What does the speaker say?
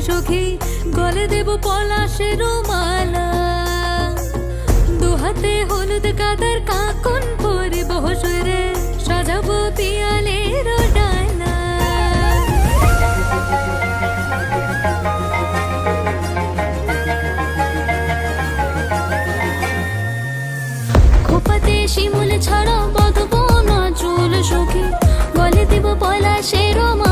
সখী, গলে দেব পলাশের মালা। দুহাতে হলুদ কাদার কাকন পরিব সুরে, সাজাবো পিয়ালের ডালা। খোপাতে শিমুল ছাড়া বাঁধবো না চুল সখী, গলে দেব পলাশের মালা।